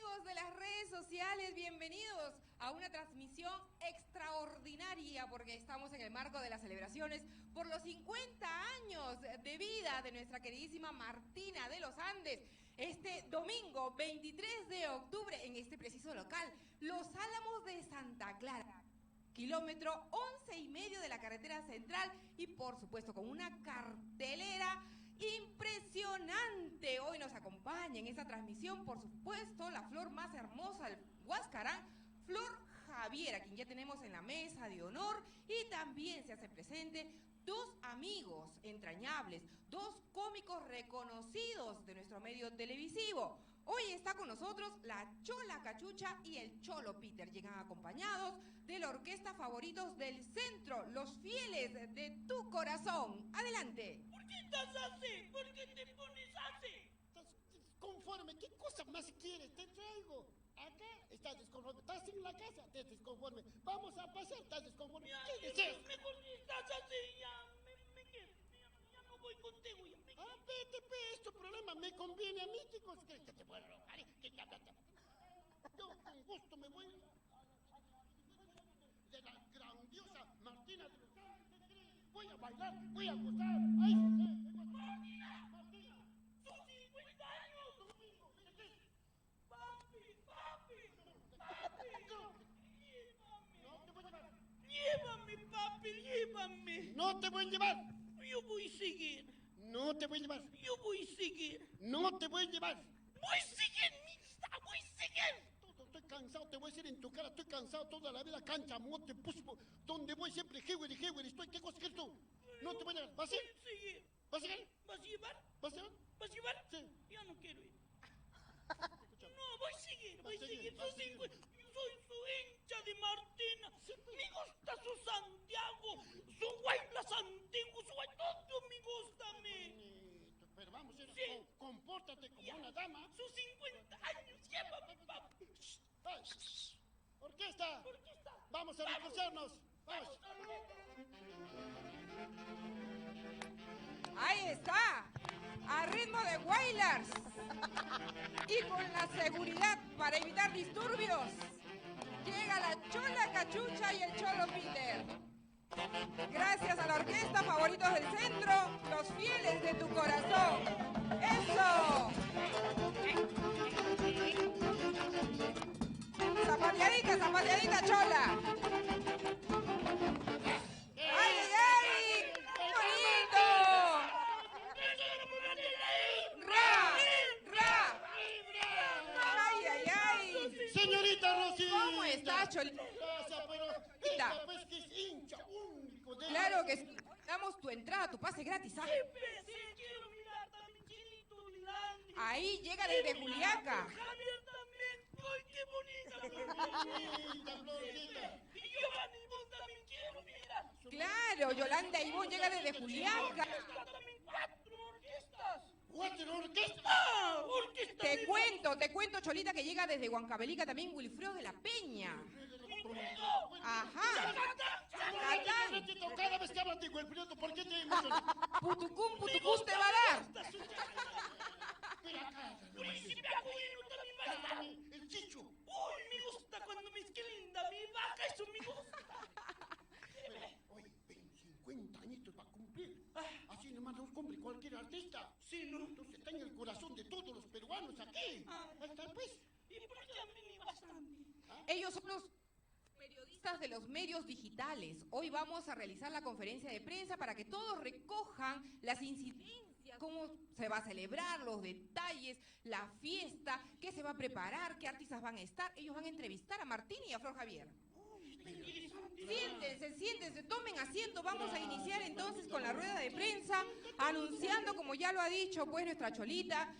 amigos de las redes sociales, bienvenidos a una transmisión extraordinaria porque estamos en el marco de las celebraciones por los 50 años de vida de nuestra queridísima Martina de los Andes. Este domingo 23 de octubre en este preciso local, Los Álamos de Santa Clara. Kilómetro 11,5 de la carretera central y por supuesto con una cartelera impresionante. Hoy nos acompaña en esta transmisión, por supuesto, la flor más hermosa del Huascarán, Flor Javier, a quien ya tenemos en la mesa de honor, y también se hace presente dos amigos entrañables, dos cómicos reconocidos de nuestro medio televisivo. Hoy está con nosotros la Chola Cachucha y el Cholo Peter. Llegan acompañados de la orquesta Favoritos del Centro, Los Fieles de tu Corazón. Adelante. ¿Por qué estás así? ¿Por qué te pones así? Estás desconforme. ¿Qué cosa más quieres? Te traigo. Acá estás desconforme. Estás en la casa, estás desconforme. Vamos a pasar, estás desconforme. ¿Qué dices? Mejor ni estás así, me quedo. Ya no voy contigo. Ya me quedo. Vete, es tu problema. Me conviene a mí. ¿Qué cosa crees que te voy a robar? Yo con gusto me voy de la grandiosa Martina de los Andes. Voy a bailar, voy a gozar. ¡Ay, Martina! ¡Son 50 años! domingo, 23! ¡Papi! ¡Llévame! No te voy a llevar. ¡Llévame, papi! ¡Llévame! No te voy a llevar. Yo voy a seguir. No te voy a llevar. Yo voy a seguir. No te voy a llevar. Voy a seguir, mista. Voy a seguir. Estoy cansado, te voy a decir en tu cara, estoy cansado toda la vida, cancha, mote, puspo, donde voy siempre, Hewer, estoy, ¿qué cosa quieres tú? No te voy a llevar, ¿vas a ir? Voy a seguir. ¿Vas a ir? ¿Vas a llevar? ¿Vas a llevar? ¿Vas a llevar? Sí. Yo no quiero ir. No, voy a seguir. Vas a seguir. Soy su hincha de Martina. Me gusta su Santiago, su Guaylas antiguo, su todo me gusta a mí. Bonito, pero vamos a ir, Sí. compórtate como Ya. una dama. Sus 50 años, llévame, papi. Ay, orquesta, ¿Por qué está? vamos a recursarnos, vamos. Ahí está, a ritmo de Wailers y con la seguridad para evitar disturbios, llega la Chola Cachucha y el Cholo Peter. Gracias a la orquesta Favoritos del Centro, Los Fieles de tu Corazón. ¡Eso! Zapateadita, Chola. ¡Ay, ay, ay! ¡Qué bonito! ¡Ra! ¡Ay, ay, ay! Señorita Rosita. ¿Cómo estás, Cholita? Gracias, pero esta pues que es hincha único de... Claro que sí. Damos tu entrada, tu pase gratis, ¿ah? Sí, quiero mirar también, Chinito Milán. Ahí llega desde Juliaca. Javier también. ¡Ay, qué bonita! Florcita, Florcita. Y Giovanni, vos también quiero mirar. Claro, Yolanda y vos llega desde Juliaca. Orquesta también, 4 orquestas. ¿Cuatro orquestas? ¡Ah! Orquesta Te cuento, Cholita, que llega desde Huancavelica también Wilfredo de la Peña. Ajá. Catán. Cada vez que hablan de Wilfredo, ¿por qué te mucho? Putucún te va a dar. Mira acá, Príncipe Agüero también va a estar. el Chicho. ¡Uy, me gusta cuando me es que linda mi vaca! ¡Eso me gusta! Oye, 50 añitos va a cumplir. Así nomás los cumple cualquier artista. Sí, ¿no? Entonces está en el corazón de todos los peruanos aquí. Ahí está, pues. ¿Y por qué a mí me vas a mí? Ellos son los periodistas de los medios digitales. Hoy vamos a realizar la conferencia de prensa para que todos recojan las incidencias, cómo se va a celebrar, los detalles, la fiesta, qué se va a preparar, qué artistas van a estar. Ellos van a entrevistar a Martín y a Flor Javier. Siéntense, tomen asiento. Vamos a iniciar entonces con la rueda de prensa, anunciando, como ya lo ha dicho pues nuestra Cholita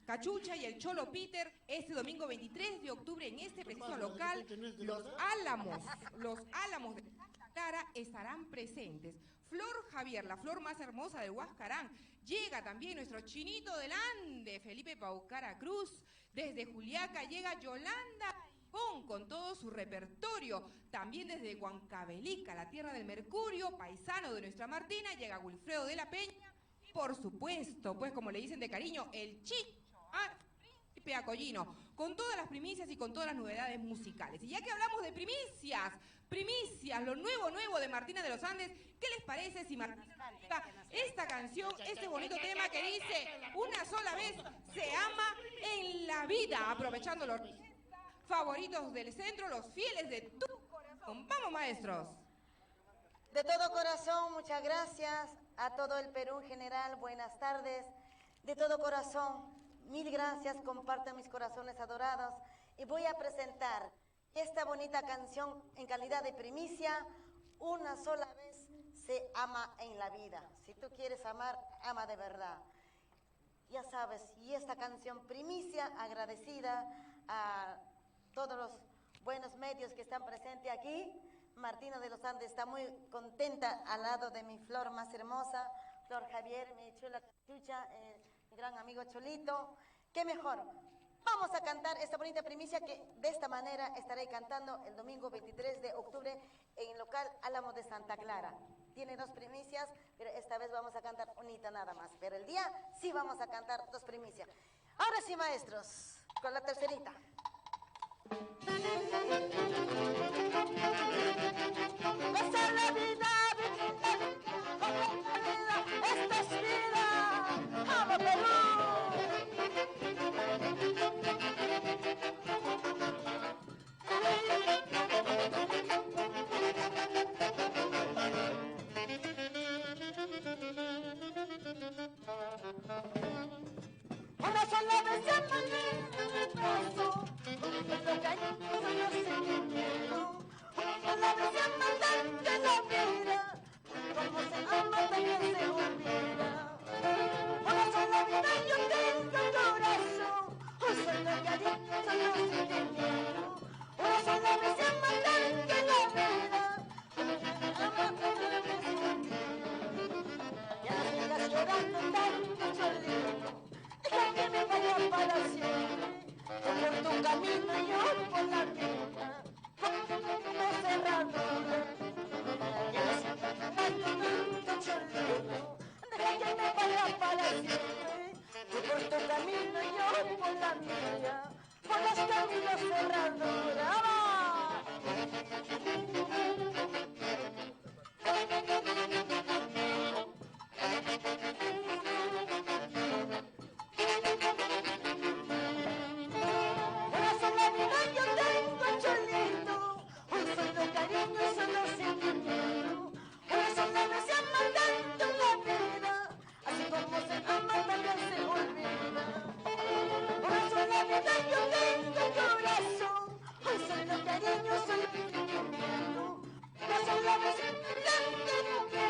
Cachucha y el Cholo Peter, este domingo 23 de octubre en este preciso local, Los Álamos de Santa Clara estarán presentes. Flor Javier, la flor más hermosa del Huascarán. Llega también nuestro Chinito del Ande, Felipe Paucara Cruz. Desde Juliaca llega Yolanda con todo su repertorio. También desde Huancavelica, la tierra del Mercurio, paisano de nuestra Martina, llega Wilfredo de la Peña. Y por supuesto, pues como le dicen de cariño, el Chicho. Pepe Acollino, con todas las primicias y con todas las novedades musicales. Y ya que hablamos de primicias, lo nuevo de Martina de los Andes, ¿qué les parece si Martina canta esta canción, este bonito tema que dice, una sola vez se ama en la vida, aprovechando los favoritos del centro, los fieles de tu corazón? ¡Vamos, maestros! De todo corazón, muchas gracias a todo el Perú en general, buenas tardes. De todo corazón, mil gracias, compartan mis corazones adorados. Y voy a presentar esta bonita canción en calidad de primicia, una sola vez se ama en la vida. Si tú quieres amar, ama de verdad. Ya sabes, y esta canción primicia, agradecida a todos los buenos medios que están presentes aquí. Martina de los Andes está muy contenta al lado de mi flor más hermosa, Flor Javier, mi chula Cachucha, mi gran amigo Cholito. ¿Qué mejor? Vamos a cantar esta bonita primicia que de esta manera estaré cantando el domingo 23 de octubre en el local Álamo de Santa Clara. Tiene dos primicias, pero esta vez vamos a cantar unita nada más. Pero el día sí vamos a cantar dos primicias. Ahora sí, maestros, con la tercerita. Esta es la vida, esta es vida, ¡vamos Perú! Una sola vez se me paso, lo que hay son los sentimientos. Una sola vez se matan de la vida, como se ama también se olvida. Una sola vida yo tengo el corazón, un solo cariño son los sentimientos. Una sola vez se matan de la vida, como se ama también se olvida. Ya no sigas llorando tanto, Cholito, deja que me vaya para siempre. Tú por tu camino y yo por la mía, no cerradura. Ya no sigas llorando tanto, Cholito, deja que me vaya para siempre. Tú por tu camino y yo por la mía, por los caminos cerradura. Una sola vida yo tengo, Cholito, un solo cariño y solo sentimiento. Una sola vez se ama tanto en la vida, así como se ama también se olvida. Una sola vida yo tengo, corazón, un solo cariño, solo sentimiento. Una sola vez se ama tanto en la vida.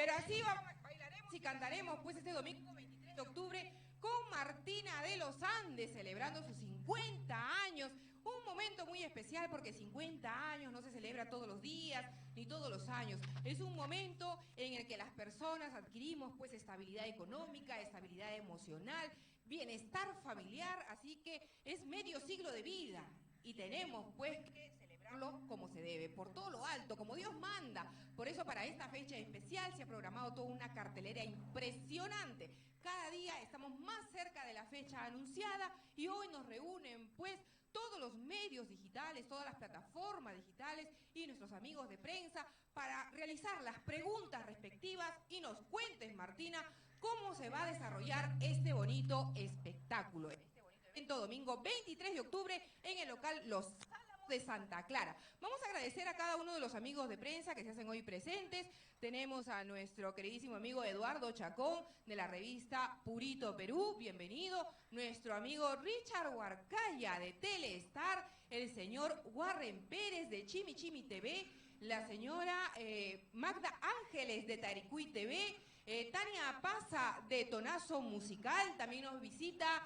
Pero así vamos, bailaremos y cantaremos pues este domingo 23 de octubre con Martina de los Andes, celebrando sus 50 años. Un momento muy especial porque 50 años no se celebra todos los días ni todos los años. Es un momento en el que las personas adquirimos pues estabilidad económica, estabilidad emocional, bienestar familiar, así que es medio siglo de vida y tenemos pues que celebrarlo como se debe, por todo lo alto, como Dios manda. Por eso para esta fecha especial se ha programado toda una cartelera impresionante. Cada día estamos más cerca de la fecha anunciada y hoy nos reúnen pues todos los medios digitales, todas las plataformas digitales y nuestros amigos de prensa para realizar las preguntas respectivas y nos cuentes, Martina, cómo se va a desarrollar este bonito espectáculo, este bonito evento domingo 23 de octubre en el local Los Álamos de Santa Clara. Vamos a agradecer a cada uno de los amigos de prensa que se hacen hoy presentes. Tenemos a nuestro queridísimo amigo Eduardo Chacón de la revista Purito Perú, bienvenido. Nuestro amigo Richard Huarcaya de Telestar, el señor Warren Pérez de Chimi Chimi TV, la señora Magda Ángeles de Taricuí TV, Tania Paza de Tonazo Musical, también nos visita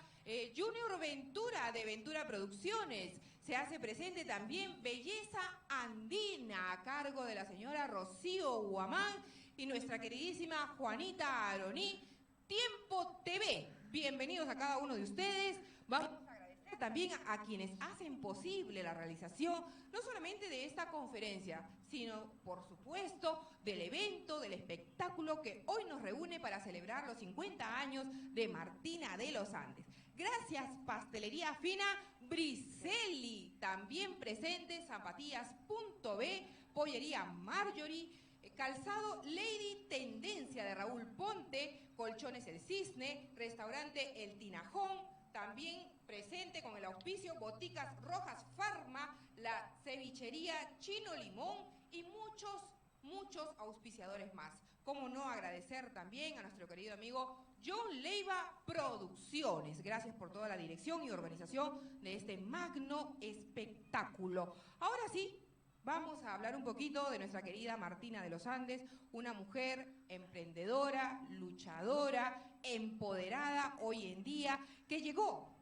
Junior Ventura de Ventura Producciones. Se hace presente también Belleza Andina a cargo de la señora Rocío Guamán y nuestra queridísima Juanita Aroní. Tiempo TV, bienvenidos a cada uno de ustedes. Vamos a agradecer también a quienes hacen posible la realización, no solamente de esta conferencia, sino, por supuesto, del evento, del espectáculo que hoy nos reúne para celebrar los 50 años de Martina de los Andes. Gracias, Pastelería Fina Briselli, también presente, Zapatillas.b, Pollería Marjorie, Calzado Lady Tendencia de Raúl Ponte, Colchones El Cisne, Restaurante El Tinajón, también presente con el auspicio Boticas Rojas Farma, la Cevichería Chino Limón y muchos auspiciadores más. Cómo no agradecer también a nuestro querido amigo John Leiva Producciones. Gracias por toda la dirección y organización de este magno espectáculo. Ahora sí, vamos a hablar un poquito de nuestra querida Martina de los Andes, una mujer emprendedora, luchadora, empoderada hoy en día, que llegó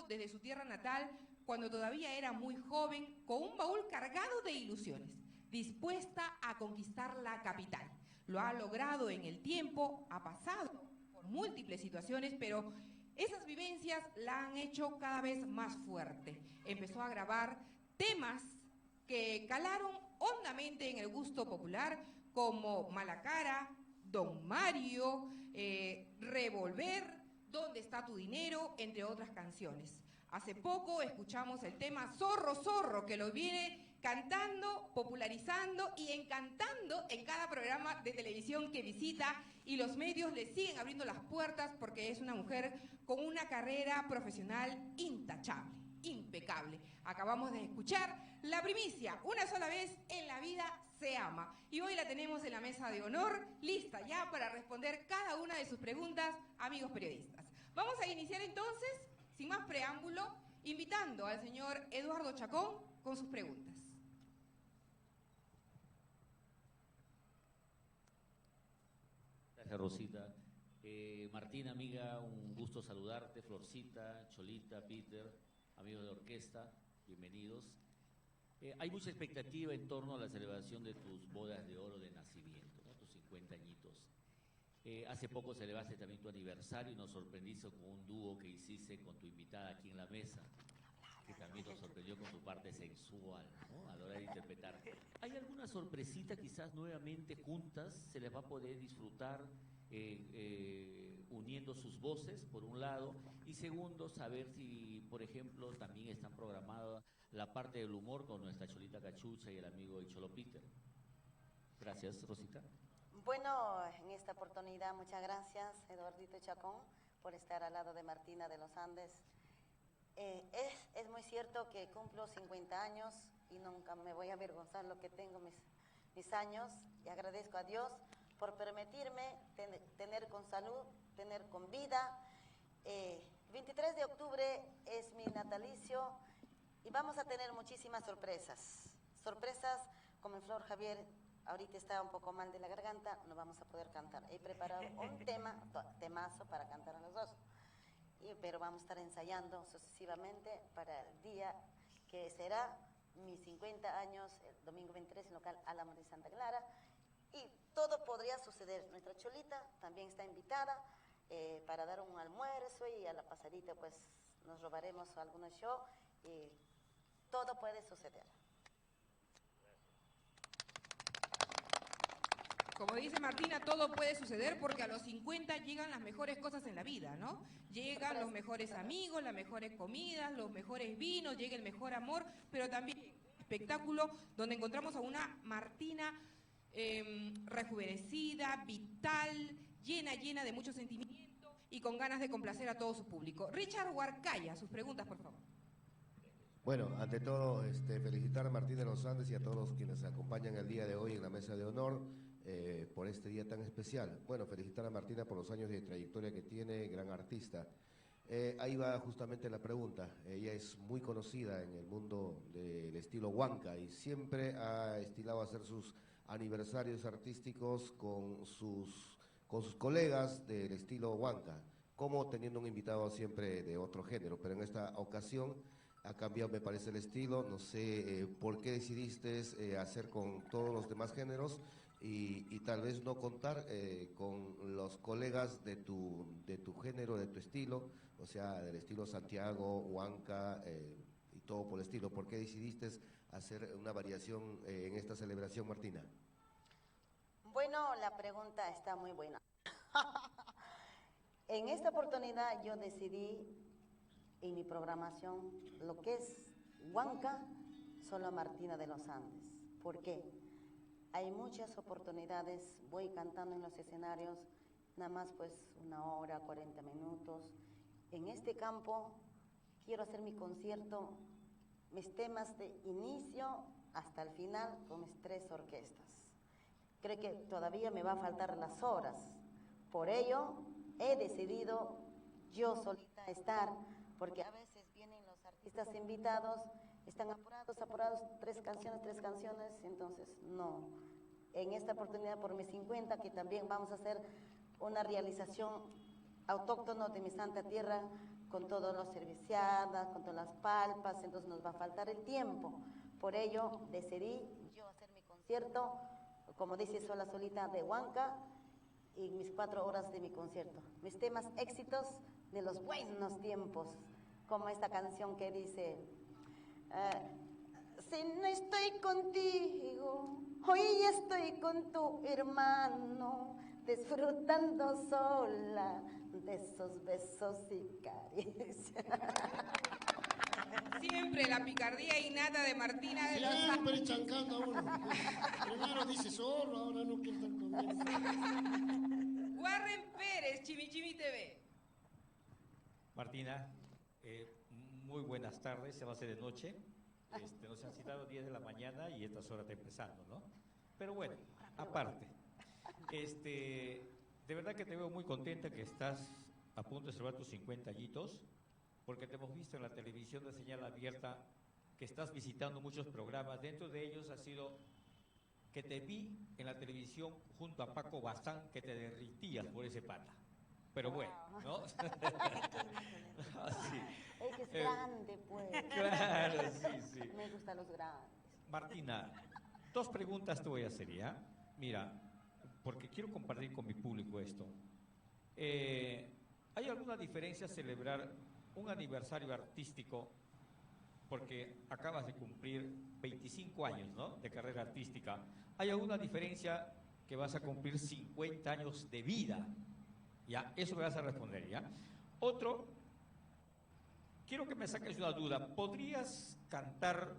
desde su tierra natal cuando todavía era muy joven, con un baúl cargado de ilusiones, dispuesta a conquistar la capital. Lo ha logrado en el tiempo, ha pasado por múltiples situaciones, pero esas vivencias la han hecho cada vez más fuerte. Empezó a grabar temas que calaron hondamente en el gusto popular, como Mala Cara, Don Mario, Revolver, ¿Dónde está tu dinero?, entre otras canciones. Hace poco escuchamos el tema Zorro, Zorro, que lo viene cantando, popularizando y encantando en cada programa de televisión que visita, y los medios le siguen abriendo las puertas porque es una mujer con una carrera profesional intachable, impecable. Acabamos de escuchar la primicia, Una sola vez en la vida se ama, y hoy la tenemos en la mesa de honor, lista ya para responder cada una de sus preguntas, amigos periodistas. Vamos a iniciar entonces, sin más preámbulo, invitando al señor Eduardo Chacón con sus preguntas. Gracias, Rosita. Martina, amiga, un gusto saludarte. Florcita, Cholita, Peter, amigos de orquesta, bienvenidos. Hay mucha expectativa en torno a la celebración de tus bodas de oro de nacimiento, ¿no? Tus 50 añitos. Hace poco celebraste también tu aniversario y nos sorprendiste con un dúo que hiciste con tu invitada aquí en la mesa, que también nos sorprendió con su parte sensual, ¿no?, a la hora de interpretar. ¿Hay alguna sorpresita quizás nuevamente juntas? ¿Se les va a poder disfrutar uniendo sus voces, por un lado? Y segundo, saber si, por ejemplo, también están programadas la parte del humor con nuestra Cholita Cachucha y el amigo el Cholo Peter. Gracias, Rosita. Bueno, en esta oportunidad, muchas gracias, Eduardito Chacón, por estar al lado de Martina de los Andes. Es muy cierto que cumplo 50 años y nunca me voy a avergonzar lo que tengo mis años, y agradezco a Dios por permitirme tener con salud, tener con vida. 23 de octubre es mi natalicio y vamos a tener muchísimas sorpresas como en Flor Javier ahorita está un poco mal de la garganta, no vamos a poder cantar. He preparado un temazo para cantar a los dos. Pero vamos a estar ensayando sucesivamente para el día que será mis 50 años, el domingo 23, en local Álamo de Santa Clara. Y todo podría suceder. Nuestra Cholita también está invitada para dar un almuerzo y a la pasadita pues nos robaremos algunos show y todo puede suceder. Como dice Martina, todo puede suceder porque a los 50 llegan las mejores cosas en la vida, ¿no? Llegan los mejores amigos, las mejores comidas, los mejores vinos, llega el mejor amor, pero también espectáculo donde encontramos a una Martina rejuvenecida, vital, llena de mucho sentimiento y con ganas de complacer a todo su público. Richard Huarcaya, sus preguntas, por favor. Bueno, ante todo, felicitar a Martín de los Andes y a todos quienes acompañan el día de hoy en la mesa de honor por este día tan especial. Bueno, felicitar a Martina por los años de trayectoria que tiene, gran artista. Ahí va justamente la pregunta. Ella es muy conocida en el mundo del estilo huanca y siempre ha estilado hacer sus aniversarios artísticos con sus colegas del estilo huanca, como teniendo un invitado siempre de otro género, pero en esta ocasión ha cambiado, me parece, el estilo. No sé por qué decidiste hacer con todos los demás géneros y tal vez no contar con los colegas de tu género, de tu estilo, o sea, del estilo Santiago, huanca y todo por el estilo. ¿Por qué decidiste hacer una variación en esta celebración, Martina? Bueno, la pregunta está muy buena. En esta oportunidad yo decidí en mi programación lo que es huanca, solo a Martina de los Andes. ¿Por qué? Hay muchas oportunidades, voy cantando en los escenarios, nada más pues 1 hora, 40 minutos. En este campo quiero hacer mi concierto, mis temas de inicio hasta el final con mis 3 orquestas. Creo que todavía me va a faltar las horas. Por ello, he decidido yo solita estar, porque a veces vienen los artistas invitados, están apurados, 3 canciones, entonces no. En esta oportunidad, por mis 50, que también vamos a hacer una realización autóctona de mi santa tierra, con todos los serviciadas, con todas las palpas, entonces nos va a faltar el tiempo. Por ello, decidí yo hacer mi concierto, como dice Sola Solita, de huanca, y mis 4 horas de mi concierto. Mis temas éxitos de los buenos tiempos, como esta canción que dice, si no estoy contigo, hoy estoy con tu hermano, disfrutando sola de esos besos y caricias. Siempre la picardía innata de Martina de los Andes. Siempre chancando a uno. Primero dice solo, ahora no quiere estar conmigo. Warren Pérez, Chimichimi TV. Martina, muy buenas tardes, se va a hacer de noche. Nos han citado 10 de la mañana y estas horas está empezando, ¿no? Pero bueno, aparte, de verdad que te veo muy contenta que estás a punto de celebrar tus 50 añitos, porque te hemos visto en la televisión de señal abierta que estás visitando muchos programas. Dentro de ellos ha sido que te vi en la televisión junto a Paco Bazán, que te derritías por ese pata. Pero bueno, ¿no? Sí. Es que es grande, pues. Claro, sí. Me gustan los grandes. Martina, 2 preguntas te voy a hacer, ¿ya? Mira, porque quiero compartir con mi público esto. ¿Hay alguna diferencia celebrar un aniversario artístico, porque acabas de cumplir 25 años, ¿no?, de carrera artística? ¿Hay alguna diferencia que vas a cumplir 50 años de vida? Ya, eso me vas a responder, ¿ya? Otro, quiero que me saques una duda. ¿Podrías cantar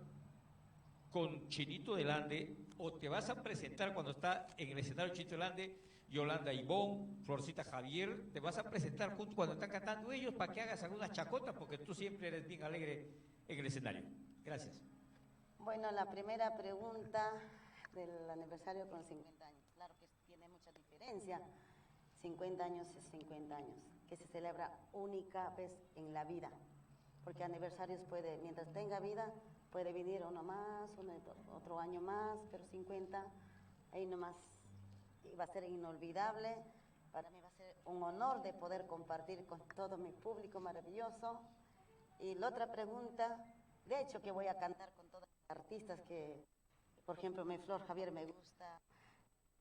con Chinito del Ande o te vas a presentar cuando está en el escenario Chinito del Ande, Yolanda Ivón, Florcita Javier, te vas a presentar junto cuando están cantando ellos para que hagas algunas chacotas, porque tú siempre eres bien alegre en el escenario? Gracias. Bueno, la primera pregunta del aniversario con 50 años. Claro que tiene mucha diferencia. 50 años es 50 años, que se celebra única vez en la vida. Porque aniversarios puede, mientras tenga vida, puede venir uno más, otro año más, pero 50 ahí nomás va a ser inolvidable. Para mí va a ser un honor de poder compartir con todo mi público maravilloso. Y la otra pregunta, de hecho que voy a cantar con todos los artistas que, por ejemplo, mi Flor Javier me gusta.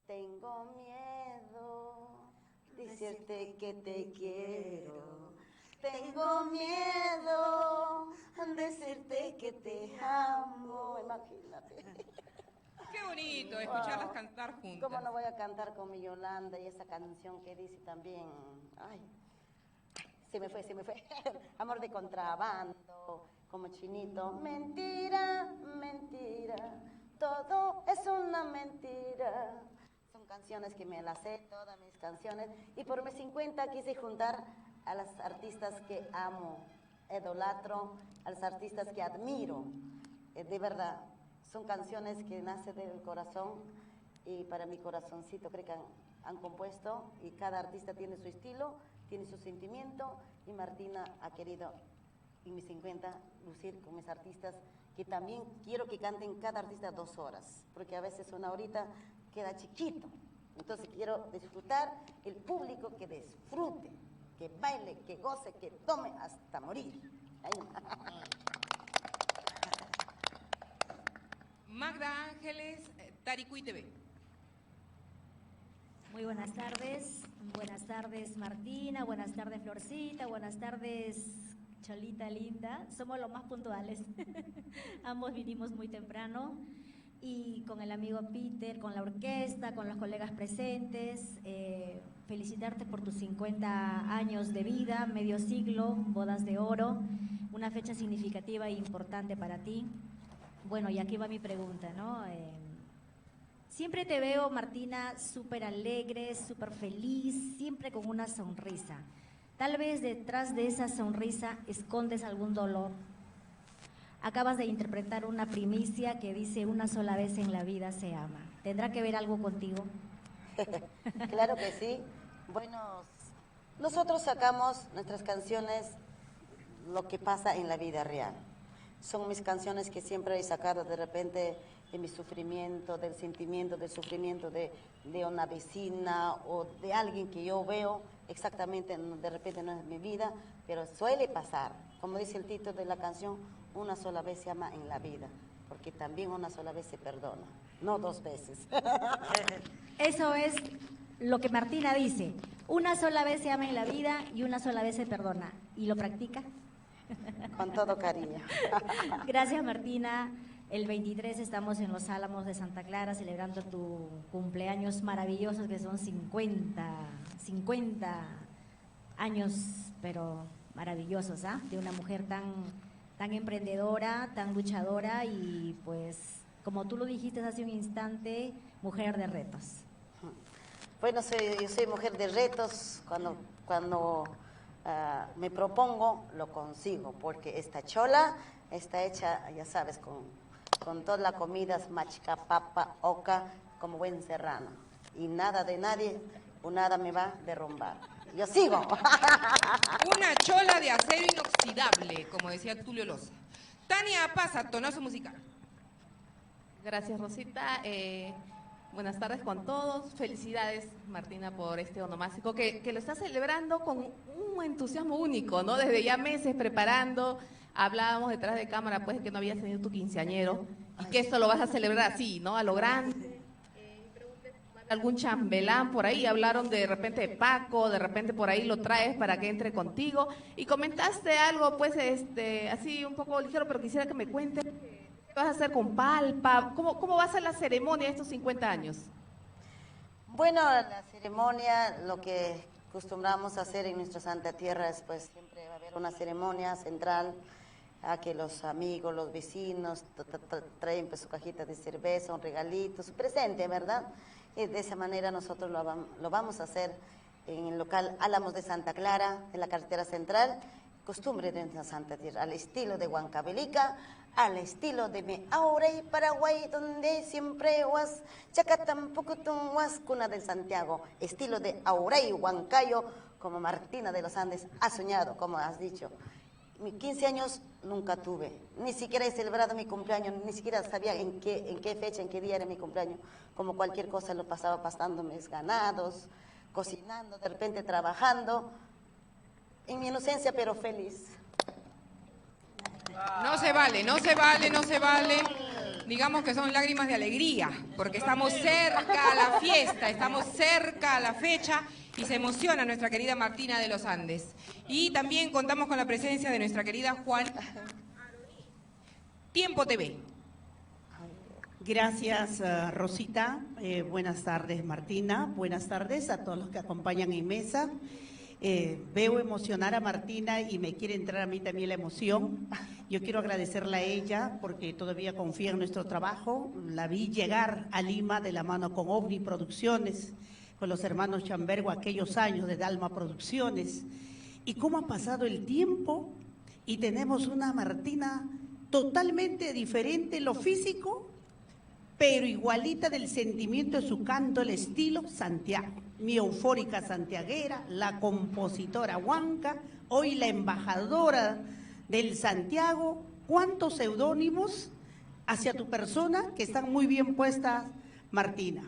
Tengo miedo decirte que te quiero. Tengo miedo decirte que te amo. Imagínate. Qué bonito escucharlas cantar juntas. ¿Cómo no voy a cantar con mi Yolanda y esa canción que dice también? Ay, se me fue. Amor de contrabando, como Chinito. Mentira, mentira, todo es una mentira. Son canciones que me las sé, todas mis canciones. Y por mis 50 quise juntar a las artistas que amo, idolatro, a los artistas que admiro. De verdad, son canciones que nacen del corazón y para mi corazoncito creo que han compuesto y cada artista tiene su estilo, tiene su sentimiento y Martina ha querido en mis 50 lucir con mis artistas que también quiero que canten cada artista 2 horas, porque a veces una horita queda chiquito. Entonces quiero disfrutar el público que disfrute, que baile, que goce, que tome hasta morir. Magda Ángeles, Taricuy TV. Muy buenas tardes Martina, buenas tardes Florcita, buenas tardes Cholita linda, somos los más puntuales, ambos vinimos muy temprano y con el amigo Peter, con la orquesta, con los colegas presentes, felicitarte por tus 50 años de vida, medio siglo, bodas de oro, una fecha significativa e importante para ti. Bueno, y aquí va mi pregunta, ¿no? Siempre te veo, Martina, súper alegre, súper feliz, siempre con una sonrisa. Tal vez detrás de esa sonrisa escondes algún dolor. Acabas de interpretar una primicia que dice una sola vez en la vida se ama. ¿Tendrá que ver algo contigo? Claro que sí. Bueno, nosotros sacamos nuestras canciones lo que pasa en la vida real. Son mis canciones que siempre he sacado de repente de mi sufrimiento, del sentimiento, del sufrimiento de una vecina o de alguien que yo veo exactamente, de repente no es mi vida, pero suele pasar. Como dice el título de la canción, una sola vez se ama en la vida, porque también una sola vez se perdona, no 2 veces. Eso es lo que Martina dice, una sola vez se ama en la vida y una sola vez se perdona. ¿Y lo practica? Con todo cariño. Gracias, Martina. El 23 estamos en Los Álamos de Santa Clara celebrando tu cumpleaños maravillosos que son 50 años, pero maravillosos, ¿ah? De una mujer tan emprendedora, tan luchadora y pues, como tú lo dijiste hace un instante, mujer de retos. Bueno, yo soy mujer de retos, cuando me propongo, lo consigo, porque esta chola está hecha, ya sabes, con todas las comidas, machica, papa, oca, como buen serrano. Y nada de nadie o nada me va a derrumbar. Yo sigo. Una chola de acero inoxidable, como decía Tulio Loza. Tania Pasa, tonazo musical. Gracias, Rosita. Buenas tardes con todos. Felicidades, Martina, por este onomástico que lo está celebrando con un entusiasmo único, ¿no? Desde ya meses preparando. Hablábamos detrás de cámara, pues, que no habías tenido tu quinceañero y que esto lo vas a celebrar así, ¿no? A lo grande. Algún chambelán por ahí, hablaron de repente de Paco, de repente por ahí lo traes para que entre contigo. Y comentaste algo, pues, así un poco ligero, pero quisiera que me cuentes. ¿Qué vas a hacer con Palpa? ¿Cómo va a ser la ceremonia de estos 50 años? Bueno, la ceremonia, lo que acostumbramos a hacer en nuestra Santa Tierra es, pues, siempre va a haber una ceremonia central a que los amigos, los vecinos traen pues, su cajita de cerveza, un regalito, su presente, ¿verdad? Y de esa manera nosotros lo vamos a hacer en el local Álamos de Santa Clara, en la carretera central, costumbre de nuestra Santa Tierra, al estilo de Huancavelica, al estilo de mi Aurey, Paraguay, donde siempre was, Chacatampucutum was, cuna del Santiago, estilo de Aurey, Huancayo, como Martina de los Andes ha soñado, como has dicho. mis 15 años nunca tuve, ni siquiera he celebrado mi cumpleaños, ni siquiera sabía en qué fecha, en qué día era mi cumpleaños, como cualquier cosa lo pasaba pastando mis ganados, cocinando, de repente trabajando, en mi inocencia pero feliz. No se vale, no se vale, no se vale. Digamos que son lágrimas de alegría, porque estamos cerca a la fiesta, estamos cerca a la fecha y se emociona nuestra querida Martina de los Andes. Y también contamos con la presencia de nuestra querida Juan Tiempo TV. Gracias, Rosita. Buenas tardes, Martina. Buenas tardes a todos los que acompañan en mesa. Veo emocionar a Martina y me quiere entrar a mí también la emoción. Yo quiero agradecerle a ella porque todavía confía en nuestro trabajo. La vi llegar a Lima de la mano con OVNI Producciones, con los hermanos Chambergo, aquellos años de Dalma Producciones. Y cómo ha pasado el tiempo y tenemos una Martina totalmente diferente en lo físico, pero igualita del sentimiento de su canto, el estilo Santiago. Mi eufórica santiaguera, la compositora huanca, hoy la embajadora del Santiago. ¿Cuántos seudónimos hacia tu persona que están muy bien puestas, Martina?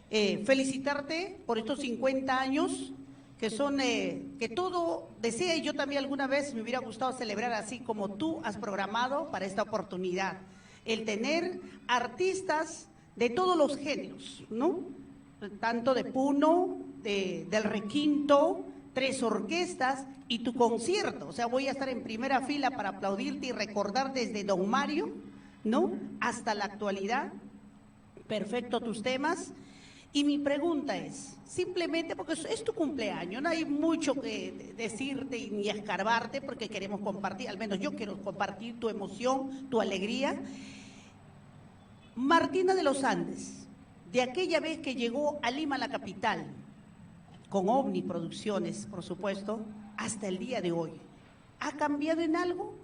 Felicitarte por estos 50 años que son, que todo desea, y yo también alguna vez me hubiera gustado celebrar así como tú has programado para esta oportunidad. El tener artistas de todos los géneros, ¿no? Tanto de Puno, del Requinto, 3 orquestas y tu concierto. O sea, voy a estar en primera fila para aplaudirte y recordar desde Don Mario, ¿no? Hasta la actualidad. Perfecto tus temas. Y mi pregunta es, simplemente porque es tu cumpleaños, no hay mucho que decirte ni escarbarte porque queremos compartir, al menos yo quiero compartir tu emoción, tu alegría. Martina de los Andes, de aquella vez que llegó a Lima, la capital, con OVNI Producciones, por supuesto, hasta el día de hoy, ¿ha cambiado en algo?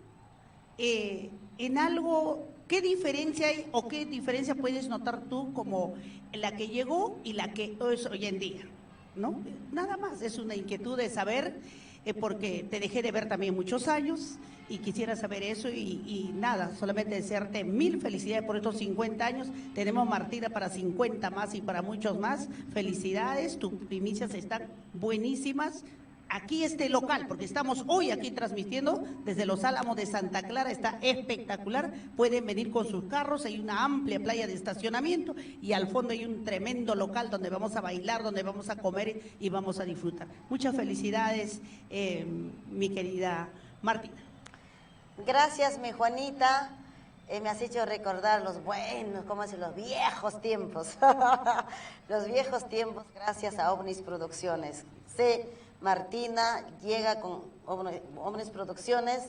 En algo, ¿qué diferencia hay o qué diferencia puedes notar tú como la que llegó y la que es hoy en día? ¿No? Nada más, es una inquietud de saber, porque te dejé de ver también muchos años y quisiera saber eso y nada, solamente desearte 1000 felicidades por estos 50 años. Tenemos Martina para 50 más y para muchos más. Felicidades, tus primicias están buenísimas. Aquí este local, porque estamos hoy aquí transmitiendo desde Los Álamos de Santa Clara, está espectacular, pueden venir con sus carros, hay una amplia playa de estacionamiento y al fondo hay un tremendo local donde vamos a bailar, donde vamos a comer y vamos a disfrutar. Muchas felicidades, mi querida Martina. Gracias, mi Juanita. Me has hecho recordar los buenos, ¿cómo decir? Los viejos tiempos. Los viejos tiempos, gracias a OVNIS Producciones. Sí, Martina llega con OVNIS Producciones,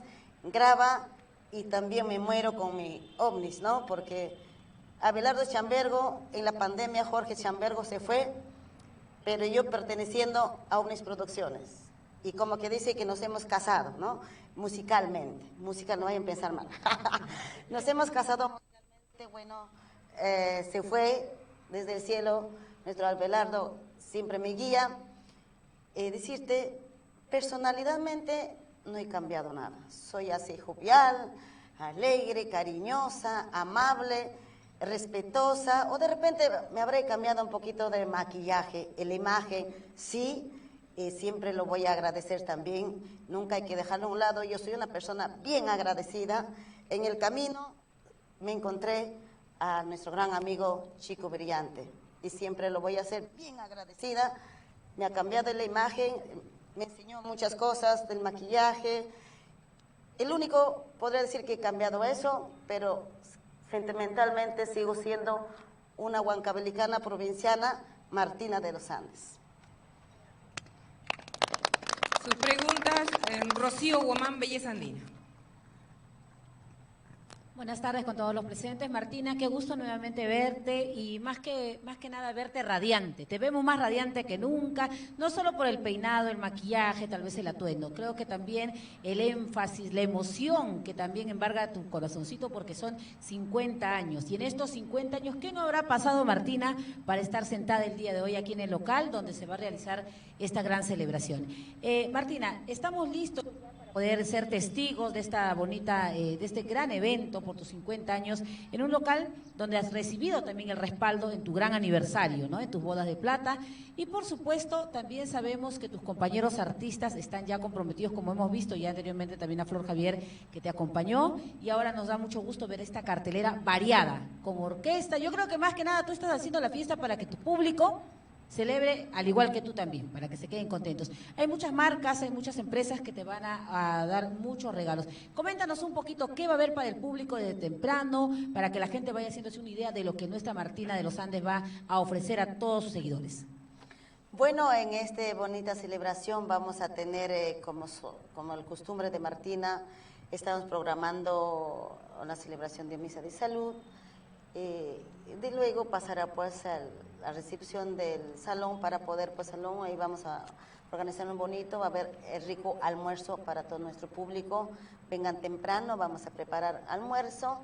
graba y también me muero con mi OVNIS, ¿no? Porque Abelardo Chambergo, en la pandemia Jorge Chambergo se fue, pero yo perteneciendo a OVNIS Producciones. Y como que dice que nos hemos casado, ¿no? Musicalmente. Música, no vayan a pensar mal. Nos hemos casado musicalmente, bueno, se fue desde el cielo, nuestro Abelardo siempre me guía. Decirte, personalidadmente no he cambiado nada. Soy así jovial, alegre, cariñosa, amable, respetuosa, o de repente me habré cambiado un poquito de maquillaje, la imagen, sí. Siempre lo voy a agradecer también, nunca hay que dejarlo a un lado. Yo soy una persona bien agradecida. En el camino me encontré a nuestro gran amigo Chico Brillante y siempre lo voy a hacer bien agradecida. Me ha cambiado la imagen, me enseñó muchas cosas del maquillaje. El único, podría decir que he cambiado eso, pero sentimentalmente sigo siendo una huancabelicana provinciana, Martina de los Andes. Sus preguntas, Rocío Guamán, Belleza Andina. Buenas tardes con todos los presentes. Martina, qué gusto nuevamente verte y más que nada verte radiante. Te vemos más radiante que nunca, no solo por el peinado, el maquillaje, tal vez el atuendo. Creo que también el énfasis, la emoción que también embarga tu corazoncito porque son 50 años. Y en estos 50 años, ¿qué no habrá pasado, Martina, para estar sentada el día de hoy aquí en el local donde se va a realizar esta gran celebración? Martina, estamos listos para poder ser testigos de esta bonita, de este gran evento por tus 50 años en un local donde has recibido también el respaldo en tu gran aniversario, ¿no? En tus bodas de plata. Y por supuesto, también sabemos que tus compañeros artistas están ya comprometidos, como hemos visto ya anteriormente también a Flor Javier, que te acompañó. Y ahora nos da mucho gusto ver esta cartelera variada, con orquesta. Yo creo que más que nada tú estás haciendo la fiesta para que tu público celebre al igual que tú también, para que se queden contentos. Hay muchas marcas, hay muchas empresas que te van a dar muchos regalos. Coméntanos un poquito qué va a haber para el público desde temprano, para que la gente vaya haciéndose una idea de lo que nuestra Martina de los Andes va a ofrecer a todos sus seguidores. Bueno, en esta bonita celebración vamos a tener, como el costumbre de Martina, estamos programando una celebración de misa de salud. De luego pasará pues la recepción del salón para poder pues salón, ahí vamos a organizar un bonito, va a haber el rico almuerzo para todo nuestro público, vengan temprano, vamos a preparar almuerzo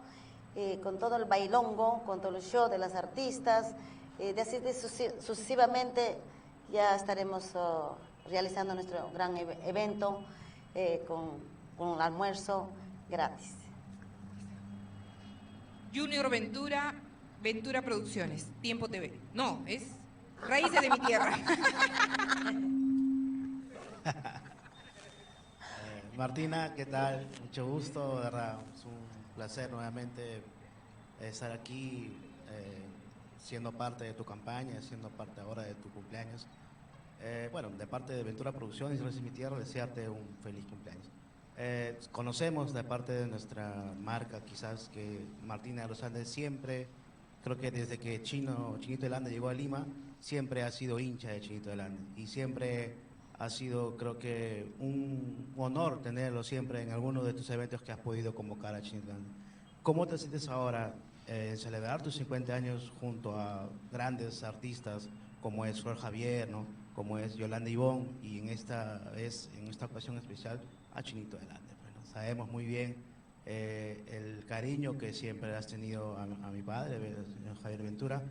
con todo el bailongo, con todo el show de las artistas, sucesivamente ya estaremos realizando nuestro gran evento con un almuerzo gratis. Junior Ventura, Ventura Producciones, Tiempo TV. No, es Raíces de mi Tierra. Martina, ¿qué tal? Mucho gusto, de verdad, es un placer nuevamente estar aquí siendo parte de tu campaña, siendo parte ahora de tu cumpleaños. Bueno, de parte de Ventura Producciones y Raíces de mi Tierra, desearte un feliz cumpleaños. Conocemos de parte de nuestra marca quizás que Martina de los Andes siempre, creo que desde que Chinito del Ande llegó a Lima, siempre ha sido hincha de Chinito del Ande y siempre ha sido, creo que, un honor tenerlo siempre en alguno de tus eventos que has podido convocar a Chinito del Ande. ¿Cómo te sientes ahora en celebrar tus 50 años junto a grandes artistas como es Flor Javier, ¿no? Como es Yolanda Ivonne y en esta ocasión especial a Chinito del Ande? Bueno, sabemos muy bien el cariño que siempre has tenido a mi padre, el señor Javier Ventura,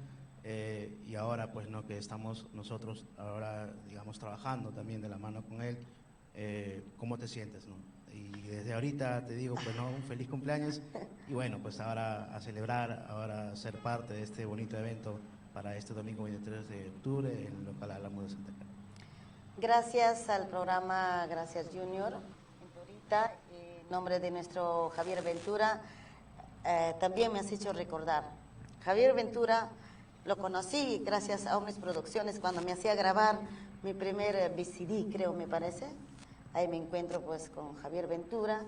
y ahora pues no, que estamos nosotros ahora, digamos, trabajando también de la mano con él. ¿Cómo te sientes, no? Y desde ahorita te digo, pues no, un feliz cumpleaños y bueno, pues ahora a celebrar, ahora a ser parte de este bonito evento para este domingo 23 de octubre en el local Álamo de Santa Clara. Gracias al programa Gracias Junior. En nombre de nuestro Javier Ventura, también me has hecho recordar. Javier Ventura lo conocí gracias a Omnis Producciones cuando me hacía grabar mi primer VCD, creo, me parece. Ahí me encuentro pues con Javier Ventura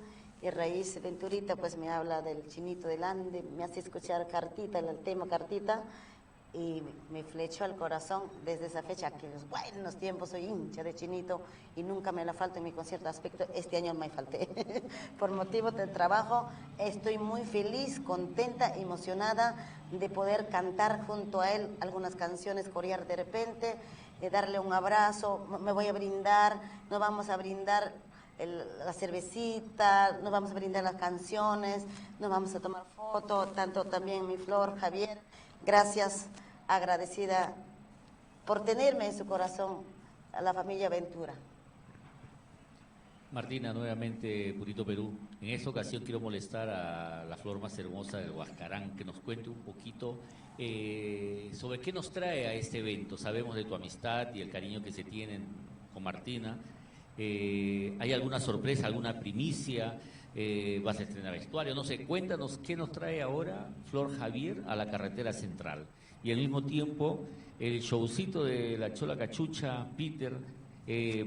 y Raíz Venturita pues me habla del Chinito del Ande, me hace escuchar Cartita, el tema Cartita, y me flechó al corazón desde esa fecha, que en los buenos tiempos soy hincha de Chinito y nunca me la falto en mi concierto aspecto. Este año me falté por motivo de trabajo. Estoy muy feliz, contenta, emocionada de poder cantar junto a él algunas canciones, corear de repente, darle un abrazo. Me voy a brindar, nos vamos a brindar la cervecita, nos vamos a brindar las canciones, nos vamos a tomar fotos, tanto también mi Flor, Javier. Gracias, agradecida por tenerme en su corazón a la familia Ventura. Martina, nuevamente Purito Perú. En esta ocasión quiero molestar a la flor más hermosa del Huascarán, que nos cuente un poquito sobre qué nos trae a este evento. Sabemos de tu amistad y el cariño que se tienen con Martina. ¿Hay alguna sorpresa, alguna primicia? ¿Vas a estrenar vestuario? No sé, cuéntanos qué nos trae ahora Flor Javier a la carretera central. Y al mismo tiempo, el showcito de la Chola Cachucha, Peter,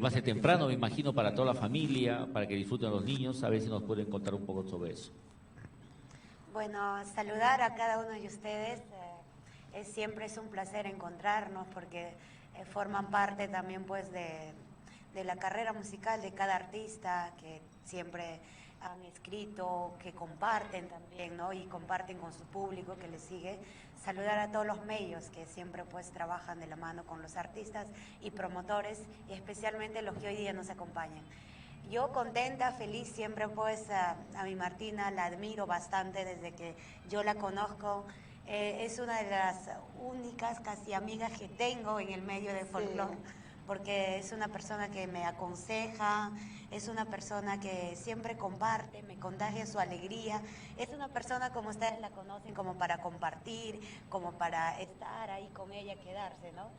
va a ser temprano, me imagino, para toda la familia, para que disfruten los niños. A ver si nos pueden contar un poco sobre eso. Bueno, saludar a cada uno de ustedes. Siempre es un placer encontrarnos porque forman parte también pues de la carrera musical de cada artista que siempre han escrito, que comparten también, ¿no? Y comparten con su público que les sigue. Saludar a todos los medios que siempre pues trabajan de la mano con los artistas y promotores, y especialmente los que hoy día nos acompañan. Yo contenta, feliz, siempre pues a mi Martina la admiro bastante desde que yo la conozco. Es una de las únicas casi amigas que tengo en el medio del folclore, porque es una persona que me aconseja, es una persona que siempre comparte, me contagia su alegría, es una persona como ustedes la conocen, como para compartir, como para estar ahí con ella, quedarse, ¿no?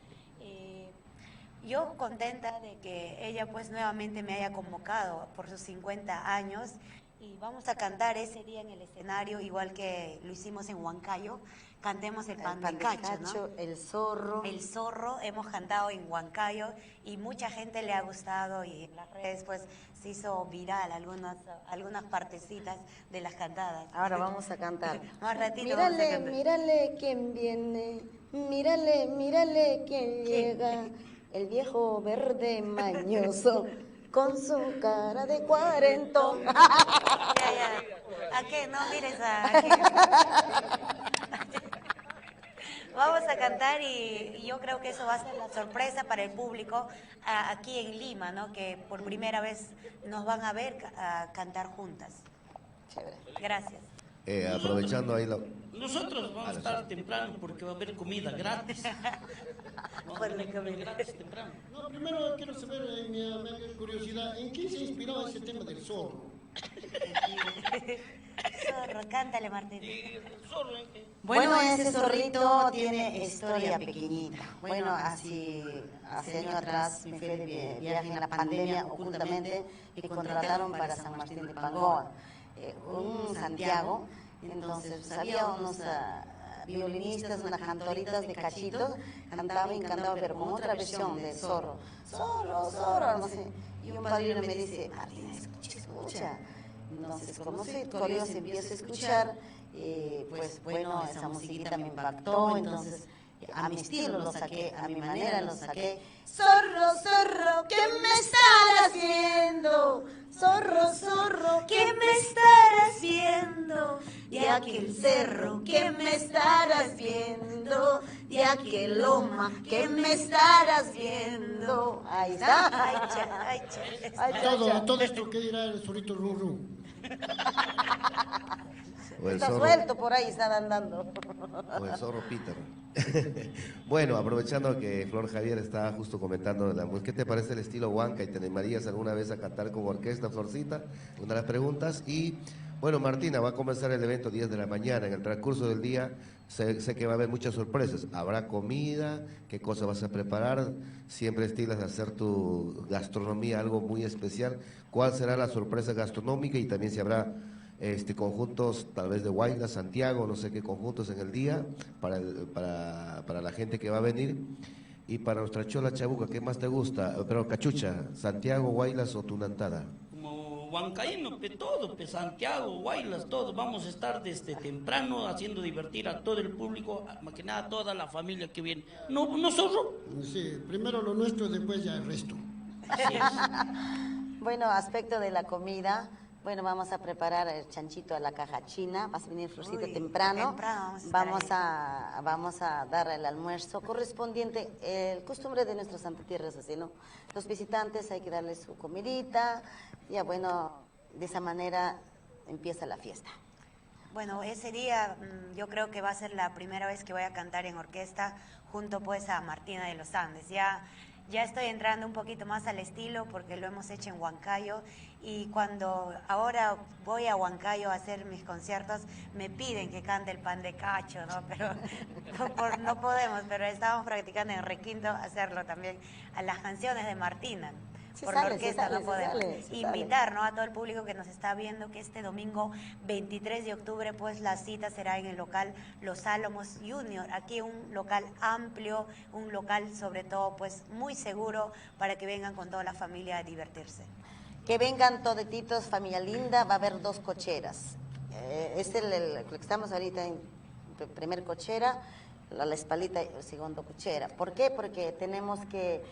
Yo contenta de que ella pues nuevamente me haya convocado por sus 50 años y vamos a cantar ese día en el escenario, igual que lo hicimos en Huancayo. Cantemos el pan de cacho, ¿no? El zorro. El zorro, hemos cantado en Huancayo y mucha gente le ha gustado y en las redes pues se hizo viral algunas partecitas de las cantadas. Ahora vamos a cantar. Más ratito Mírale, vamos a cantar. mírale quién viene, mírale, mírale quién llega, el viejo verde mañoso con su cara de cuarentón. ¿A qué? No mires a qué. Vamos a cantar y yo creo que eso va a ser la sorpresa para el público aquí en Lima, ¿no? Que por primera vez nos van a ver cantar juntas. Chévere. Gracias. Aprovechando ahí Nosotros vamos a estar temprano porque va a haber comida gratis. Vamos a tener comida gratis temprano. No, primero quiero saber, mi curiosidad, ¿en qué se inspiró ese tema del zorro? Zorro, cántale, Martín. Bueno, ese zorrito tiene historia pequeñita. Bueno, hace años atrás me fui de viaje en la pandemia ocultamente y contrataron para San Martín de Pangoa, un Santiago. Entonces había unos violinistas, unas cantoritas de cachitos, cantaban y cantaban, pero con otra versión de zorro. Zorro, zorro, no sé. Y un padrino me dice, Martina, escucha. Entonces, como se corrió, se empieza a escuchar, pues bueno, esa musiquita me impactó, entonces a mi estilo lo saqué, a mi manera lo saqué. Zorro, zorro, ¿qué me estarás viendo? Zorro, zorro, ¿qué me estarás viendo? De aquel cerro, ¿qué me estarás viendo? De aquel loma, ¿qué me estarás viendo? Ahí está. Todo esto que dirá el zorrito Ruru. Está suelto por ahí, está andando. O el zorro Peter. Bueno, aprovechando que Flor Javier está justo comentando la música, ¿qué te parece el estilo huanca? ¿Y te animarías alguna vez a cantar con orquesta, Florcita? Una de las preguntas. Y bueno, Martina, va a comenzar el evento 10 de la mañana. En el transcurso del día sé que va a haber muchas sorpresas. ¿Habrá comida? ¿Qué cosa vas a preparar? Siempre estilas de hacer tu gastronomía algo muy especial. ¿Cuál será la sorpresa gastronómica? Y también si habrá conjuntos tal vez de Huayla, Santiago, no sé qué conjuntos en el día para la gente que va a venir. Y para nuestra chola chabuca, ¿qué más te gusta? Pero cachucha, Santiago, Huaylas o Tunantada. Como huancaíno, todo, Santiago, Huaylas, todo. Vamos a estar desde temprano haciendo divertir a todo el público, más que nada a toda la familia que viene. ¿No, zorro? Sí, primero lo nuestro, después ya el resto. Así es. Bueno, aspecto de la comida. Bueno, vamos a preparar el chanchito a la caja china. Vas a venir Florcita temprano. Vamos a dar el almuerzo correspondiente. El costumbre de nuestra Santa Tierra es así, ¿no? Los visitantes hay que darles su comidita. Ya bueno, de esa manera empieza la fiesta. Bueno, ese día yo creo que va a ser la primera vez que voy a cantar en orquesta junto pues a Martina de los Andes. Ya estoy entrando un poquito más al estilo porque lo hemos hecho en Huancayo y cuando ahora voy a Huancayo a hacer mis conciertos me piden que cante el pan de cacho, ¿no? Pero no podemos, pero estamos practicando en Requinto hacerlo también a las canciones de Martina. Por la orquesta no podemos. Invitar, ¿no?, a todo el público que nos está viendo que este domingo 23 de octubre pues la cita será en el local Los Álamos Junior, aquí un local amplio, un local sobre todo pues muy seguro para que vengan con toda la familia a divertirse. Que vengan todetitos, familia linda, va a haber 2 cocheras. Es el que estamos ahorita en primer cochera, la espalita y segundo cochera. ¿Por qué? Porque tenemos que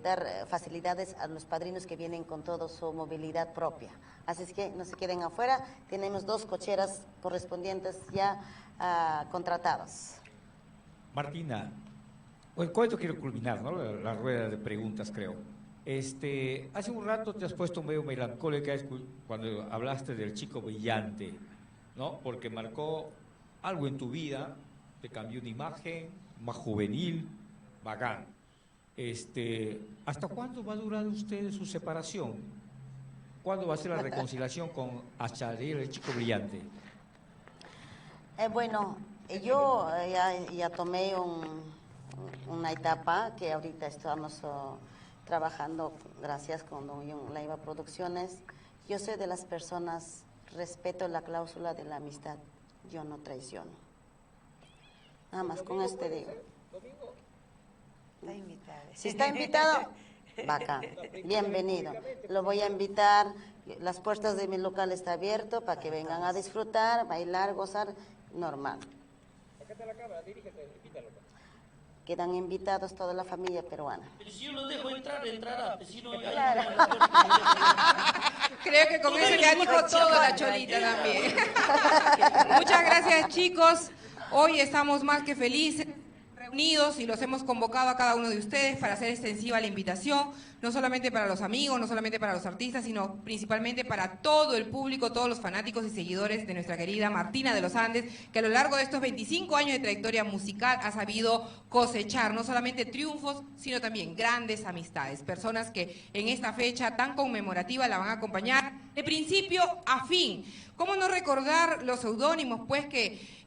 dar facilidades a los padrinos que vienen con toda su movilidad propia. Así es que no se queden afuera, tenemos 2 cocheras correspondientes ya contratadas. Martina, pues con esto quiero culminar, ¿no?, la rueda de preguntas, creo. Hace un rato te has puesto medio melancólica cuando hablaste del chico brillante, ¿no? Porque marcó algo en tu vida, te cambió de imagen, más juvenil, bacán. ¿Hasta cuándo va a durar ustedes su separación? ¿Cuándo va a ser la reconciliación con Achariel, el chico brillante? Bueno, yo ya tomé una etapa que ahorita estamos trabajando, gracias con Don Leiva Producciones. Yo soy de las personas, respeto la cláusula de la amistad, yo no traiciono. Nada más con este digo. Está invitado. Si está invitado, bacán, bienvenido. Lo voy a invitar, las puertas de mi local están abiertas para que vengan a disfrutar, bailar, gozar, normal. Acá está la cámara, dirígete, invítalo. Quedan invitados toda la familia peruana. Pero si yo lo dejo entrar, entrará. Pues si no, Creo que con eso ya dijo toda la Cholita también. Muchas gracias, chicos. Hoy estamos más que felices, reunidos, y los hemos convocado a cada uno de ustedes para hacer extensiva la invitación, no solamente para los amigos, no solamente para los artistas, sino principalmente para todo el público, todos los fanáticos y seguidores de nuestra querida Martina de los Andes, que a lo largo de estos 25 años de trayectoria musical ha sabido cosechar no solamente triunfos, sino también grandes amistades, personas que en esta fecha tan conmemorativa la van a acompañar de principio a fin. ¿Cómo no recordar los seudónimos, pues, que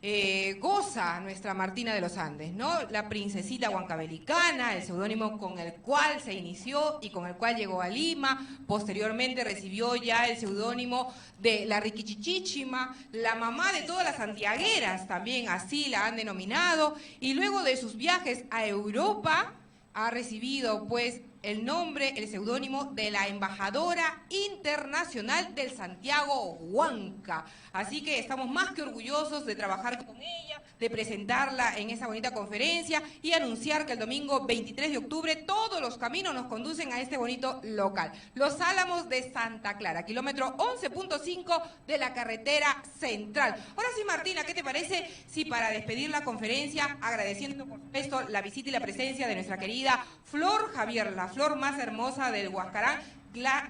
goza nuestra Martina de los Andes, ¿no? La princesita huancabelicana, el seudónimo con el cual se inició y con el cual llegó a Lima. Posteriormente recibió ya el seudónimo de la Riquichichichima, la mamá de todas las santiagueras, también así la han denominado. Y luego de sus viajes a Europa ha recibido, pues, el nombre, el seudónimo de la embajadora internacional del Santiago Huanca. Así que estamos más que orgullosos de trabajar con ella, de presentarla en esa bonita conferencia y anunciar que el domingo 23 de octubre todos los caminos nos conducen a este bonito local. Los Álamos de Santa Clara, kilómetro 11.5 de la carretera central. Ahora sí, Martina, ¿qué te parece si para despedir la conferencia, agradeciendo por supuesto la visita y la presencia de nuestra querida Flor Javier, la flor más hermosa del Huascarán?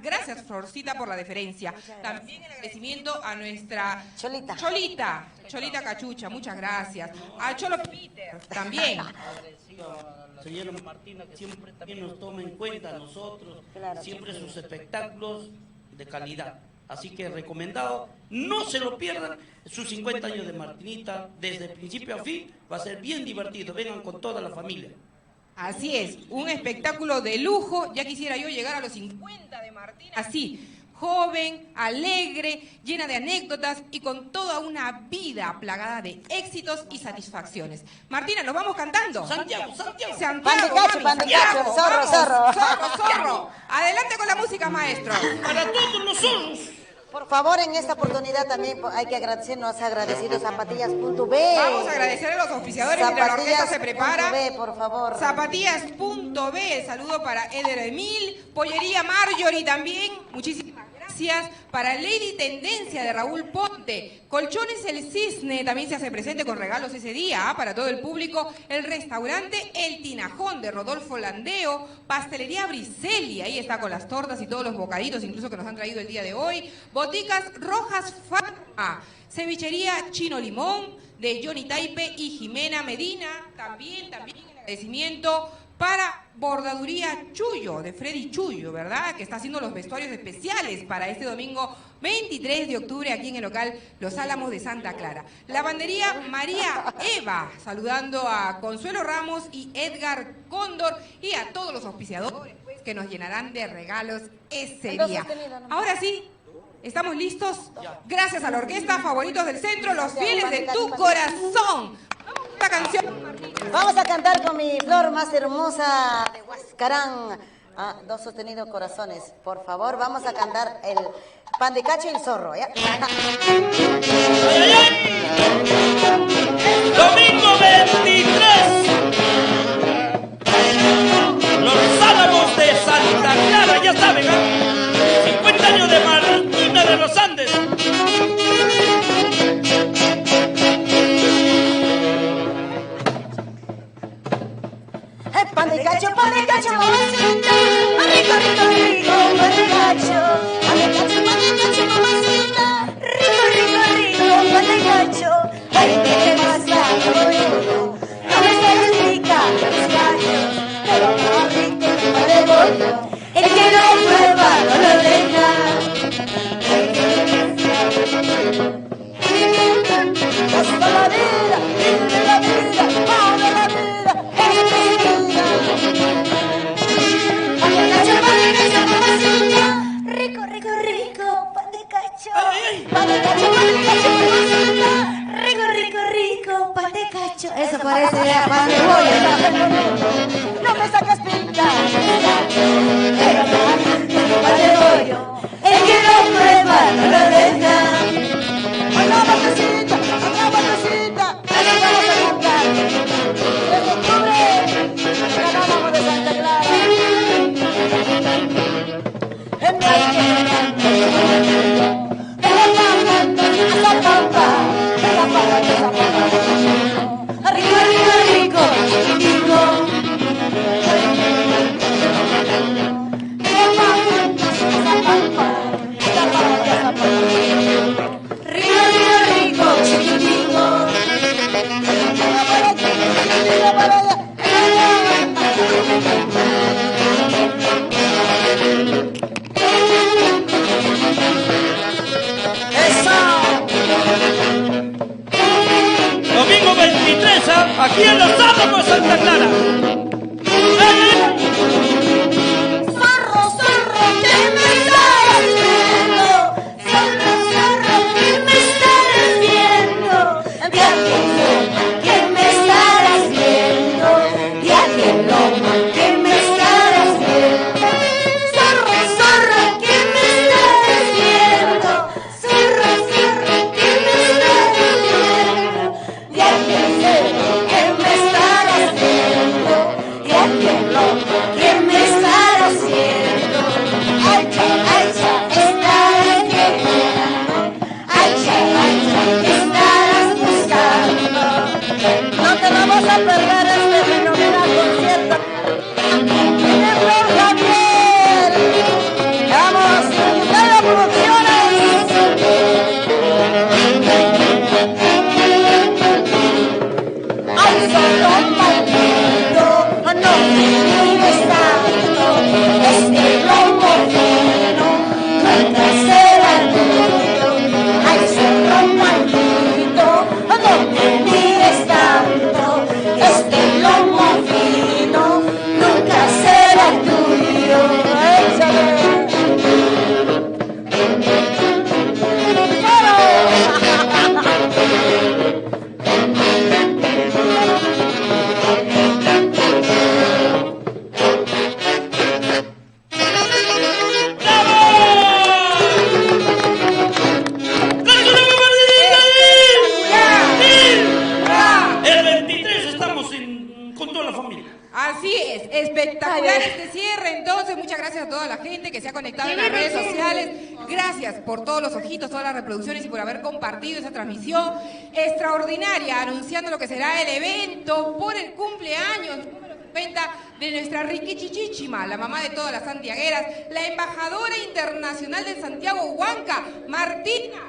Gracias, Florcita, por la deferencia. También el agradecimiento a nuestra Cholita Cachucha, muchas gracias. A Cholo Peter, también. Agradecido a la señora Martina, que siempre también nos toma en cuenta a nosotros, siempre sus espectáculos de calidad. Así que recomendado, no se lo pierdan, sus 50 años de Martinita, desde principio a fin, va a ser bien divertido, vengan con toda la familia. Así es, un espectáculo de lujo. Ya quisiera yo llegar a los 50 de Martina, así, joven, alegre, llena de anécdotas y con toda una vida plagada de éxitos y satisfacciones. Martina, ¿nos vamos cantando? Santiago. Zorro. Adelante con la música, maestro. Para todos los zorros. Por favor, en esta oportunidad también hay que agradecernos, agradecido Zapatillas.b. Vamos a agradecer a los auspiciadores mientras la orquesta se prepara. Zapatillas.b, por favor. Zapatillas.b, saludo para Eder Emil, Pollería Marjorie también, muchísimas gracias. Para Lady Tendencia de Raúl Ponte, Colchones El Cisne también se hace presente con regalos ese día para todo el público. El restaurante El Tinajón de Rodolfo Landeo, Pastelería Briselli, ahí está con las tortas y todos los bocaditos incluso que nos han traído el día de hoy. Boticas Rojas Farma, Cevichería Chino Limón de Johnny Taipe y Jimena Medina, también el agradecimiento para Bordaduría Chullo, de Freddy Chullo, ¿verdad? Que está haciendo los vestuarios especiales para este domingo 23 de octubre aquí en el local Los Álamos de Santa Clara. Lavandería María Eva, saludando a Consuelo Ramos y Edgar Cóndor y a todos los auspiciadores, pues, que nos llenarán de regalos ese día. Ahora sí, ¿estamos listos? Gracias a la orquesta Favoritos del Centro, los fieles de tu corazón. Esta canción, Martina. Vamos a cantar con mi flor más hermosa de Huascarán. Dos sostenidos corazones. Por favor, vamos a cantar el Pan de Cacho y el Zorro, ¿ya? Domingo 23. Los Álamos de Santa Clara, ya saben, 50 años de Martina de los Andes. Pan de cacho, mamacita, rico, rico, rico, pan de cacho. Pan de cacho, mamacita, rico, rico, rico, pan de cacho. Ay, que te pasa, no me explicar los gallos, pero no rico. Eso parece ya pan de bollo. No me sacas pinta. Pan de bollo. El que no prueba no lo deja. Una vueltecita, otra vueltecita. Así vamos a cantar. En octubre, ganábamos de Santa Clara. En rico, rico, rico, chiquitico. Rico, rico, rico, chiquitico. Domingo 23, aquí en Los Álamos, Santa Clara. Zorro, zorro, ¿qué me estarás viendo? Zorro, zorro, ¿qué me estarás viendo? ¿Qué me estarás viendo? Y aquí en Loma, ¿qué me estarás viendo? Zorro, zorro, ¿qué me estarás viendo? Zorro, zorro, ¿qué me estarás viendo? Y aquí en Cerro, ¿qué me estarás viendo? Y aquí en Loma, ¿qué me estarás viendo? Aicha, aicha, estarás viendo. Aicha, aicha, estarás buscando. No te vamos a perder este fenomenal concierto. De Flor Javier. Vamos, Gala Producciones. Ay, solo maldito, no me mires tanto. Este lomo fino nunca será tuyo. Ay, solo maldito, no me mires tanto. Este lomo fino nunca será tuyo. Échale. El 23 estamos con toda la familia. Así es, espectacular este cierre. Entonces, muchas gracias a toda la gente que se ha conectado en las redes sociales. Gracias por todos los ojitos, todas las reproducciones y por haber compartido esa transmisión extraordinaria, anunciando lo que será el evento por el cumpleaños número 50 de nuestra Ricky Chichichima, la mamá de todas las santiagueras, la embajadora internacional de Santiago Huanca, Martina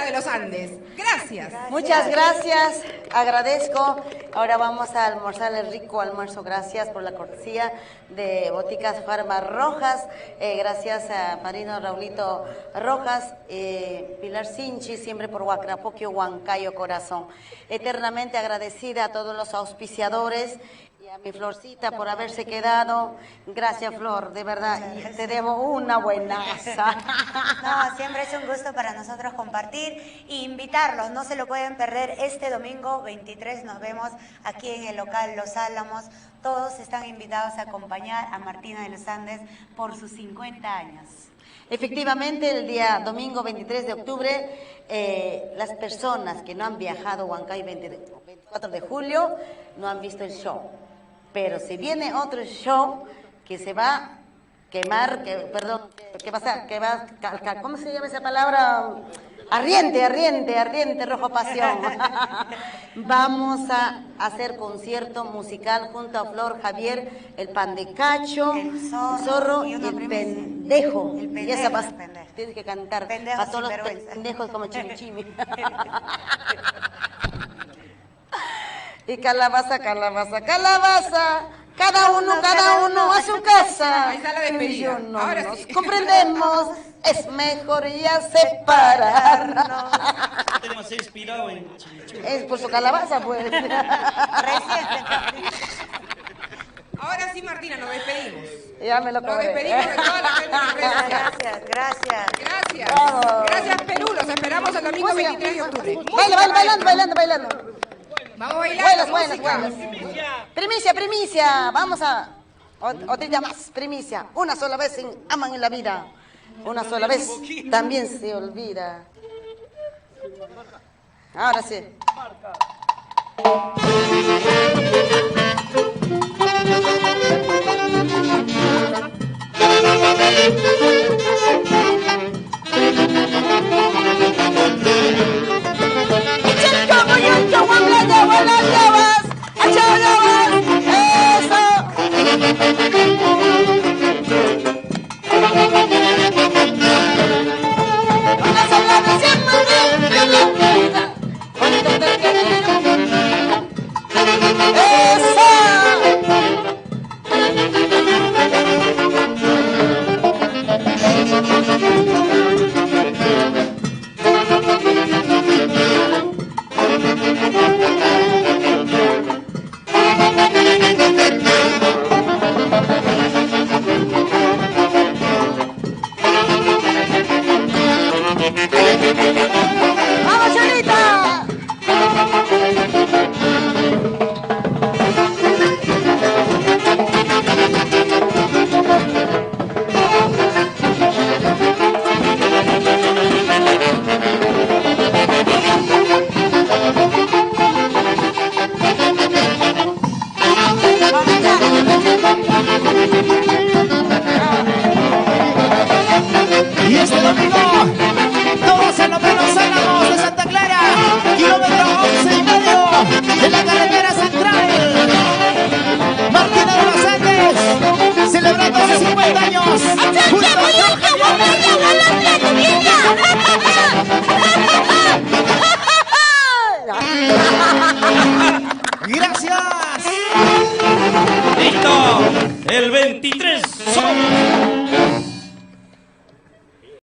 de los Andes. Gracias. Muchas gracias, agradezco. Ahora vamos a almorzar el rico almuerzo. Gracias por la cortesía de Boticas Farmas Rojas. Gracias a Marino Raulito Rojas, Pilar Sinchi, siempre por Huacrapoquio, Huancayo, corazón. Eternamente agradecida a todos los auspiciadores. Y a mi Florcita por haberse quedado. Gracias, Flor, de verdad. Y te debo una buenaza. No, siempre es un gusto para nosotros compartir e invitarlos. No se lo pueden perder este domingo 23. Nos vemos aquí en el local Los Álamos. Todos están invitados a acompañar a Martina de los Andes por sus 50 años. Efectivamente, el día domingo 23 de octubre, las personas que no han viajado a Huancay 24 de julio no han visto el show. Pero si viene otro show que se va a quemar, ¿cómo se llama esa palabra? Ardiente, rojo pasión. Vamos a hacer concierto musical junto a Flor Javier, el pan de cacho, el zorro y el pendejo. Y esa más tienes que cantar a todos los pendejos como Chimichimi. Y calabaza, calabaza, calabaza. Cada uno a su casa. Ahí está la despedida. No Ahora nos sí. comprendemos, es mejor ya separarnos. Tenemos inspirado en Chimichurri. Es por su calabaza, pues. Ahora sí, Martina, nos despedimos. Ya me lo Nos cobré. despedimos de toda la gente en las redes sociales. Gracias. Gracias, Perú. Los esperamos el domingo 23 de octubre. Bailando. Vamos a bailar. Buenas. Primicia. Vamos a... Otra más, primicia. Una sola vez se aman en la vida. Una sola vez también se olvida. Ahora sí. Y este domingo, todos en los menos Álamos de Santa Clara, kilómetro 11,5 de la carretera central. Martina de los Andes, celebrando sus 50 años. Gracias. Listo. El 23 somos